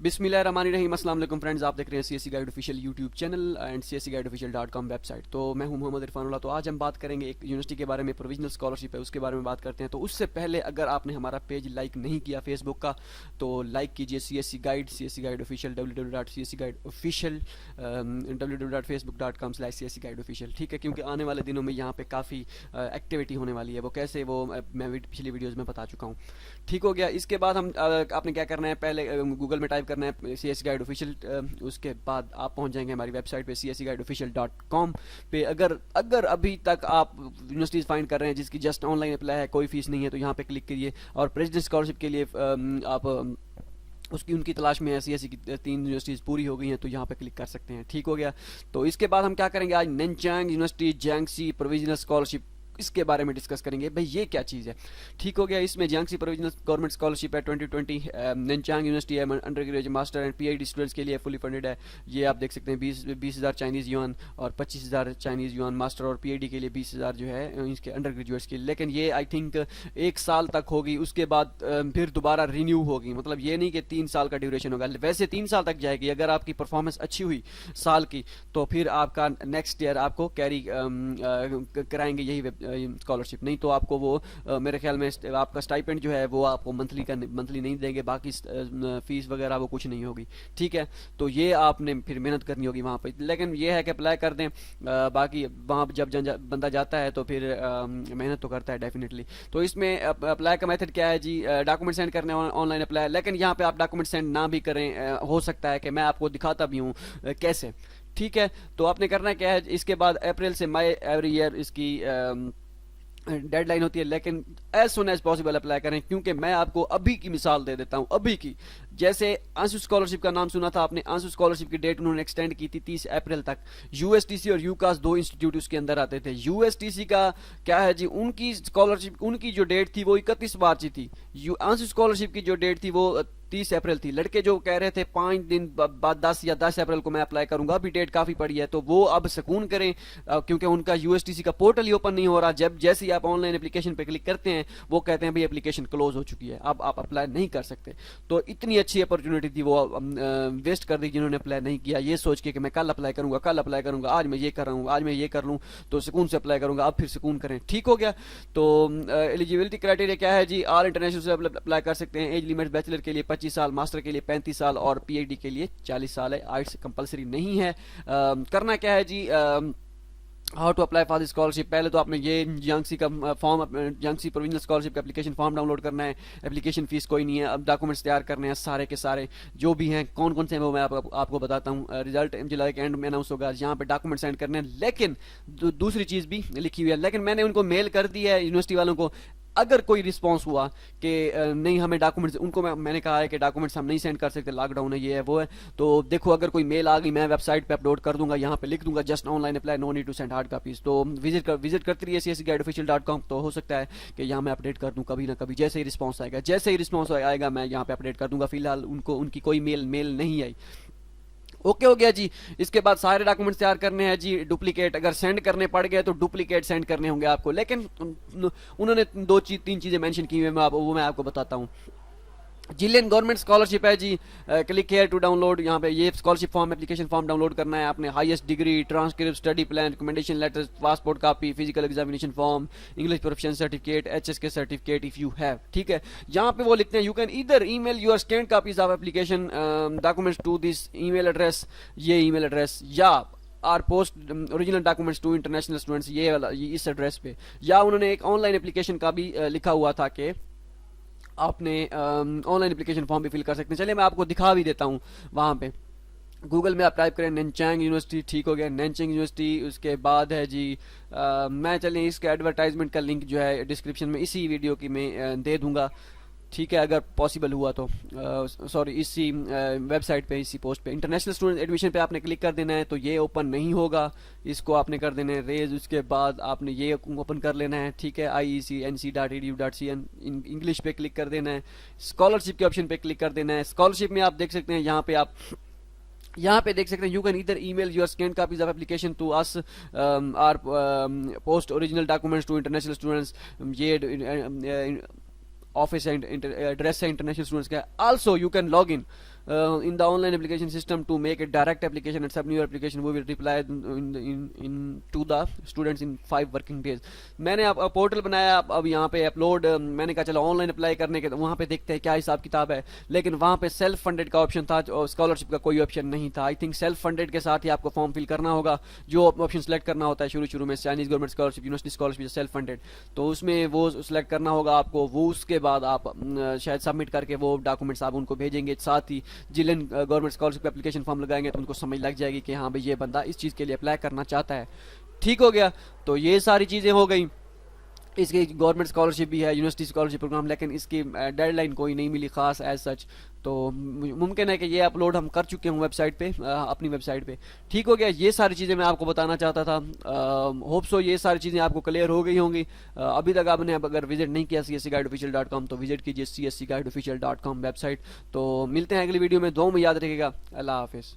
बिस्मिल्लाहिर्रहमानिर्रहीम। अस्सलाम वालेकुम फ्रेंड्स, आप देख रहे हैं CSC guide official YouTube channel and cscguideofficial.com website. तो मैं हूं मोहम्मद इरफानुल्लाह। तो आज हम बात करेंगे एक यूनिवर्सिटी के बारे में, प्रोविजनल स्कॉलरशिप है, उसके बारे में बात करते हैं। तो उससे पहले अगर आपने हमारा पेज लाइक नहीं किया फेसबुक का तो लाइक कीजिए CSC guide official www.cscguideofficial www.facebook.com/cscguideofficial। ठीक है, क्योंकि आने वाले दिनों में यहाँ पे काफ़ी एक्टिविटी होने वाली है। वो कैसे, वो मैं पिछली वीडियोज़ में बता चुका हूँ। ठीक हो गया। इसके बाद हम आपने क्या करना है, पहले गूगल में टाइप करना है CSC गाइड ऑफिशियल। उसके बाद आप पहुंच जाएंगे हमारी वेबसाइट पे cscguideofficial.com पे। अगर अभी तक आप यूनिवर्सिटीज़ फाइंड कर रहे हैं जिसकी जस्ट ऑनलाइन अप्लाई है, कोई फीस नहीं है, तो यहाँ पे क्लिक करिए। और प्रेसिडेंट स्कॉलरशिप के लिए आप उनकी तलाश में है, CSC की 3 यूनिवर्सिटीज़ पूरी हो गई हैं, तो यहाँ पे क्लिक कर सकते हैं। ठीक हो गया। तो इसके बाद हम क्या करेंगे, आज नैनचांग यूनिवर्सिटी जियांगसी प्रोविजनल स्कॉलरशिप, इसके बारे में डिस्कस करेंगे। भाई ये क्या चीज़ है। ठीक हो गया। इसमें जियांगसी प्रोविजनल गवर्नमेंट स्कॉलरशिप है 2020। नैनचांग यूनिवर्सिटी है, under graduate master and PhD students के लिए फुली फंडेड है। ये आप देख सकते हैं 20,000 चाइनीज़ युआन और 25,000 चाइनीज़ युआन मास्टर, और PhD के लिए 20,000 जो है इसके अंडर ग्रेजुएट्स के लिए। लेकिन ये आई थिंक 1 साल तक होगी, उसके बाद फिर दोबारा रिन्यू होगी। मतलब ये नहीं कि 3 साल का ड्यूरेशन होगा, वैसे 3 साल तक जाएगी। अगर आपकी परफॉर्मेंस अच्छी हुई साल की तो फिर आपका नेक्स्ट ईयर आपको कैरी कराएंगे यही स्कॉलरशिप। नहीं तो आपको वो मेरे ख्याल में आपका स्टाइपेंड जो है वो आपको मंथली नहीं देंगे, बाकी फीस वगैरह वो कुछ नहीं होगी। ठीक है, तो ये आपने फिर मेहनत करनी होगी वहाँ पे। लेकिन ये है कि अप्लाई कर दें, बाकी वहाँ जब बंदा जाता है तो फिर मेहनत तो करता है डेफिनेटली। तो इसमें अप्लाई का मेथड क्या है जी, डॉक्यूमेंट सेंड करने ऑनलाइन अप्लाई। लेकिन यहाँ पे आप डॉक्यूमेंट सेंड ना भी करें, हो सकता है कि मैं आपको दिखाता भी हूँ कैसे। ठीक है, तो आपने करना क्या है, इसके बाद अप्रैल से मई एवरी ईयर इसकी डेडलाइन होती है, लेकिन as soon as possible apply करें। क्योंकि मैं आपको अभी की मिसाल दे देता हूं, अभी की। जैसे आंसू स्कॉलरशिप का नाम सुना था आपने, आंसू स्कॉलरशिप की डेट उन्होंने एक्सटेंड की थी 30 अप्रैल तक। USTC और यूकास 2 इंस्टीट्यूट उसके अंदर आते थे। USTC का क्या है जी, उनकी स्कॉलरशिप, उनकी जो डेट थी वो 31 मार्च थी। आंसू स्कॉलरशिप की जो डेट थी वो 30 अप्रैल थी। लड़के जो कह रहे थे 5 दिन बाद 10 अप्रैल को मैं अप्लाई करूंगा, अभी डेट काफ़ी पड़ी है, तो वो अब सुकून करें, क्योंकि उनका USTC का पोर्टल ही ओपन नहीं हो रहा। जब जैसे ही आप ऑनलाइन एप्लीकेशन पे क्लिक करते हैं वो कहते हैं भाई एप्लीकेशन क्लोज हो चुकी है, अब आप अप्लाई नहीं कर सकते। तो इतनी अच्छी अपॉर्चुनिटी थी वो वेस्ट कर दी जिन्होंने अप्लाई नहीं किया, ये सोच के कि मैं कल अप्लाई करूंगा, आज मैं ये कर रहा हूँ, आज मैं ये कर लूँ तो सुकून से अप्लाई करूंगा। अब फिर सुकून करें। ठीक हो गया। तो एलिजिबिलिटी क्राइटेरिया क्या है जी, ऑल इंटरनेशनल से अप्लाई कर सकते हैं। एज लिमिट बैचलर के लिए 25 साल, मास्टर के लिए 35 साल और PhD के लिए 40 साल है। आइट्स कंपलसरी नहीं है। करना क्या है जी, how to apply for the scholarship. पहले तो आपने ये जियांगसी का फॉर्म, जियांगसी प्रोविजनल स्कॉलरशिप का एप्लीकेशन फॉर्म डाउनलोड करना है। एप्लीकेशन फीस कोई नहीं है। अब डॉक्यूमेंट्स तैयार करने हैं सारे के सारे, जो भी हैं कौन कौन से हैं वो मैं आपको बताता हूँ। रिजल्ट जुलाई के एंड में अनाउंस होगा, यहाँ पे डॉक्यूमेंट सेंड करने हैं। लेकिन दूसरी चीज़ भी लिखी हुई है, लेकिन मैंने उनको मेल कर दी है यूनिवर्सिटी वालों को। अगर कोई रिस्पांस हुआ कि नहीं हमें डॉक्यूमेंट्स, उनको मैंने कहा है कि डॉक्यूमेंट्स हम नहीं सेंड कर सकते, लॉकडाउन है, ये है वो है, तो देखो अगर कोई मेल आ गई मैं वेबसाइट पे अपलोड कर दूंगा, यहाँ पे लिख दूंगा just online apply, no need to send hard copies. तो विजिट करती रहिए cscguideofficial.com। तो हो सकता है कि यहाँ मैं अपडेट कर दूँ कभी ना कभी, जैसे ही रिस्पॉन्स आएगा मैं यहाँ पे अपडेट कर दूंगा। फिलहाल उनकी कोई मेल नहीं आई। ओके हो गया जी। इसके बाद सारे डॉक्यूमेंट्स तैयार करने हैं जी। डुप्लीकेट अगर सेंड करने पड़ गए तो डुप्लीकेट सेंड करने होंगे आपको। लेकिन उन्होंने 3 चीज़ें मेंशन की हुई हैं, वो मैं आपको बताता हूँ। जिलियन गवर्नमेंट स्कॉलरशिप है जी। Click here to download. यहाँ पे ये scholarship form, application form download करना है आपने। Highest degree, transcript, study plan, recommendation letter, passport copy, physical examination form, English proficiency certificate, HSK certificate if you have. ठीक है, यहाँ पे वो लिखते हैं you can either email your scan copies of application documents to this email address, ये email address, या or post original documents to international students, ये वाला इस एड्रेस पे। या उन्होंने एक ऑनलाइन एप्लीकेशन का भी लिखा हुआ था कि आपने ऑनलाइन एप्लीकेशन फॉर्म भी फिल कर सकते हैं। चलिए मैं आपको दिखा भी देता हूँ। वहाँ पे गूगल में आप टाइप करें नैनचांग यूनिवर्सिटी। ठीक हो गया, नैनचांग यूनिवर्सिटी। उसके बाद है जी मैं चलिए इसके एडवर्टाइजमेंट का लिंक जो है डिस्क्रिप्शन में इसी वीडियो की मैं दे दूँगा। ठीक है, अगर पॉसिबल हुआ तो सॉरी इसी वेबसाइट पे, इसी पोस्ट पे इंटरनेशनल स्टूडेंट एडमिशन पे आपने क्लिक कर देना है, तो ये ओपन नहीं होगा, इसको आपने कर देना है रेज। उसके बाद आपने ये ओपन कर लेना है। ठीक है, iecnc.edu.cn इंग्लिश पे क्लिक कर देना है। स्कॉलरशिप के ऑप्शन पे क्लिक कर देना है। स्कॉलरशिप में आप देख सकते हैं, यहाँ पे देख सकते हैं you can either email your scan copies of application to us or post original documents to international students. ये ऑफिस एड्रेस है इंटरनेशनल स्टूडेंट्स का। Also you can log in in the online application system to make a direct application and submit your application वो will reply in to the students in 5 working days. मैंने अब portal बनाया, अब यहाँ पे upload, मैंने कहा चलो ऑनलाइन अप्लाई करने के, तो वहाँ पे देखते हैं क्या हिसाब किताब है, लेकिन वहाँ पे सेल्फ फंडेड का ऑप्शन था और स्कॉलरशिप का कोई ऑप्शन नहीं था। आई थिंक सेल्फ फंडेड के साथ ही आपको फॉर्म फिल करना होगा, जो ऑप्शन सेलेक्ट करना होता है शुरू शुरू में, Chinese government scholarship, university scholarship, self funded, तो उसमें वो सिलेक्ट करना होगा आपको। वो उसके बाद आप शायद सबमिट करके वो डॉक्यूमेंट्स आप उनको भेजेंगे, साथ ही जिन गवर्नमेंट स्कॉलरशिप एप्लीकेशन फॉर्म लगाएंगे तो उनको समझ लग जाएगी कि हाँ भाई ये बंदा इस चीज़ के लिए अप्लाई करना चाहता है। ठीक हो गया, तो ये सारी चीज़ें हो गई। इसकी गवर्नमेंट स्कॉलरशिप भी है, यूनिवर्सिटी स्कॉलरशिप प्रोग्राम, लेकिन इसकी डेडलाइन कोई नहीं मिली खास एज सच, तो मुमकिन है कि ये अपलोड हम कर चुके हैं वेबसाइट पे, अपनी वेबसाइट पे। ठीक हो गया, ये सारी चीज़ें मैं आपको बताना चाहता था। होप सो ये सारी चीज़ें आपको क्लियर हो गई होंगी। अभी तक आपने अगर विजिट नहीं किया cscguideofficial.com तो विजिट कीजिए cscguideofficial.com वेबसाइट। तो मिलते हैं अगली वीडियो में, दुआ में याद रखिएगा। अल्लाह हाफिज़।